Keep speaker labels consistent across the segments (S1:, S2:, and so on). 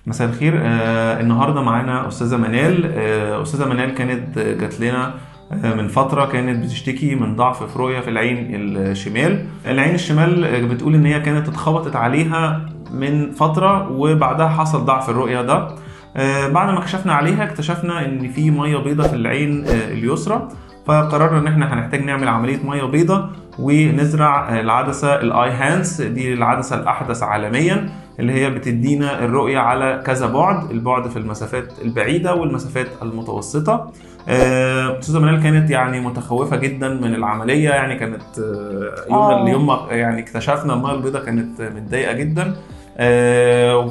S1: مساء الخير. النهارده معانا استاذه منال. استاذه منال كانت جات لنا من فتره، كانت بتشتكي من ضعف في رؤيه في العين الشمال. العين الشمال بتقول ان هي كانت اتخبطت عليها من فتره، وبعدها حصل ضعف الرؤيه ده. بعد ما كشفنا عليها اكتشفنا ان في ميه بيضاء في العين اليسرى، فقررنا ان احنا هنحتاج نعمل عمليه ميه بيضاء ونزرع العدسه الاي هانس. دي العدسه الاحدث عالميا اللي هي بتدينا الرؤيه على كذا بعد، البعد في المسافات البعيده والمسافات المتوسطه. استاذه منال كانت يعني متخوفه جدا من العمليه، يعني كانت اليوم ما يعني اكتشفنا الميه البيضاء كانت متضايقه جدا.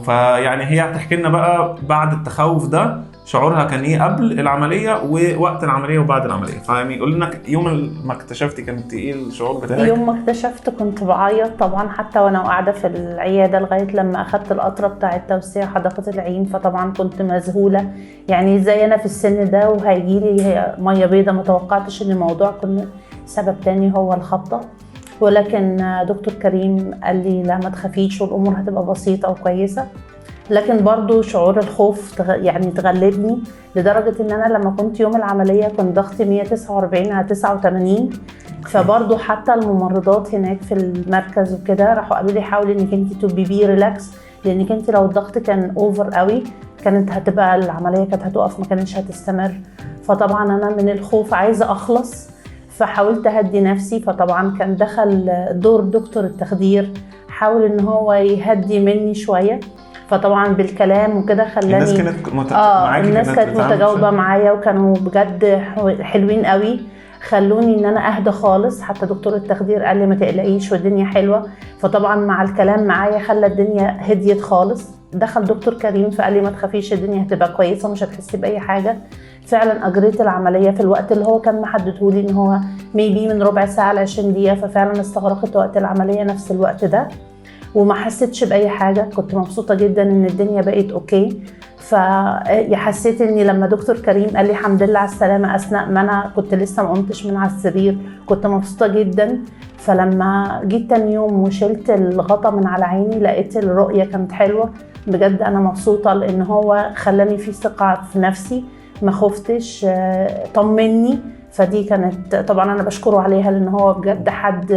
S1: فيعني هي هتحكي لنا بقى بعد التخوف ده شعورها كان ايه قبل العمليه ووقت العمليه وبعد العمليه. فيعني قول لنا يوم ما اكتشفتي كانت ايه الشعور بتاعك؟
S2: يوم ما اكتشفت كنت بعيط طبعا، حتى وانا قاعده في العياده لغايه لما اخدت القطره بتاعه توسيع حدقه العين. فطبعا كنت مذهوله، يعني ازاي انا في السن ده وهيجي لي ميه بيضاء؟ ما توقعتش ان الموضوع كان سبب تاني هو الخبطه. ولكن دكتور كريم قال لي لا ما تخافيش والامور هتبقى بسيطه وكويسه. لكن برضو شعور الخوف يعني تغلبني، لدرجة ان انا لما كنت يوم العملية كنت ضغطي 149 على 89. فبرضو حتى الممرضات هناك في المركز وكده راحوا قالوا لي حاولي انك انت تبقي بي ريلاكس، لانك انت لو الضغط كان اوفر قوي كانت هتبقى العملية كانت هتقف، ما كانتش هتستمر. فطبعا انا من الخوف عايزة اخلص، فحاولت اهدي نفسي. فطبعا كان دخل دور دكتور التخدير، حاول ان هو يهدي مني شوية. فطبعا بالكلام وكده خلاني
S1: الناس كانت معاكي،
S2: الناس كانت متجاوبه معايا وكانوا بجد حلوين قوي، خلوني ان انا اهدى خالص. حتى دكتور التخدير قال لي ما تقلقيش والدنيا حلوه. فطبعا مع الكلام معايا خلى الدنيا هديت خالص. دخل دكتور كريم فقال لي ما تخافيش الدنيا هتبقى كويسه ومش هتحسي باي حاجه. فعلا اجريت العمليه في الوقت اللي هو كان محدده لي ان هو ميبي من ربع ساعه ل 20 دقيقه، ففعلا استغرقت وقت العمليه نفس الوقت ده وما حسيتش باي حاجه. كنت مبسوطه جدا ان الدنيا بقت اوكي. فحسيت اني لما دكتور كريم قال لي الحمد لله على السلامه اثناء ما انا كنت لسه ما قمتش من على السرير، كنت مبسوطه جدا. فلما جيت تاني يوم وشلت الغطا من على عيني لقيت الرؤيه كانت حلوه بجد. انا مبسوطه لان هو خلاني في ثقه في نفسي، ما خفتش، طمني. فدي كانت طبعا انا بشكره عليها لان هو بجد حد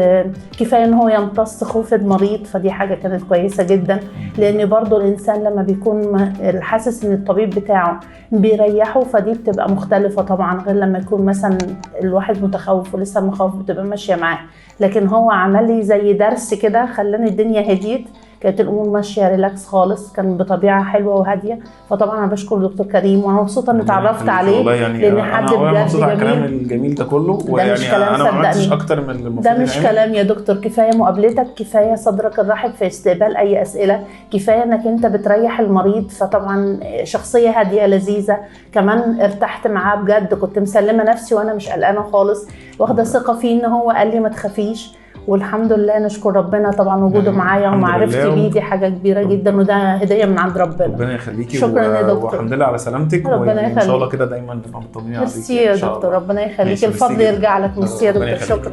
S2: كفايه ان هو يمتص خوف المريض. فدي حاجه كانت كويسه جدا، لان برضو الانسان لما بيكون حاسس ان الطبيب بتاعه بيريحه فدي بتبقى مختلفه طبعا غير لما يكون مثلا الواحد متخوف ولسه المخاوف بتبقى ماشيه معاه. لكن هو عمل لي زي درس كده خلاني الدنيا هديت، كانت الامور ماشيه ريلاكس خالص، كان بطبيعه حلوه وهاديه. فطبعا انا بشكر دكتور كريم وانا مبسوطه اني اتعرفت عليه،
S1: يعني
S2: لان حد بجد
S1: جميل. الكلام الجميل ده كله
S2: ده مش كلام،
S1: انا ما عملتش اكتر من المفروض.
S2: ده مش كلام يا دكتور، كفايه مقابلتك، كفايه صدرك الرحب في استقبال اي اسئله، كفايه انك انت بتريح المريض. فطبعا شخصيه هاديه لذيذه، كمان ارتحت معاه بجد، كنت مسلمه نفسي وانا مش قلقانه خالص، واخده ثقه فيه ان هو قال لي ما تخافيش. والحمد لله نشكر ربنا طبعا وجوده معايا ومعرفتي بيه دي حاجه كبيره جدا، وده هديه من عند ربنا.
S1: ربنا يخليكي.
S2: شكرا يا دكتور،
S1: والحمد لله على سلامتك،
S2: وان
S1: شاء الله كده دايما نبقى مطمنين عليكي.
S2: ميرسي يا دكتور، ربنا يخليك، الفضل يرجع لك. ميرسي يا دكتور، شكرا.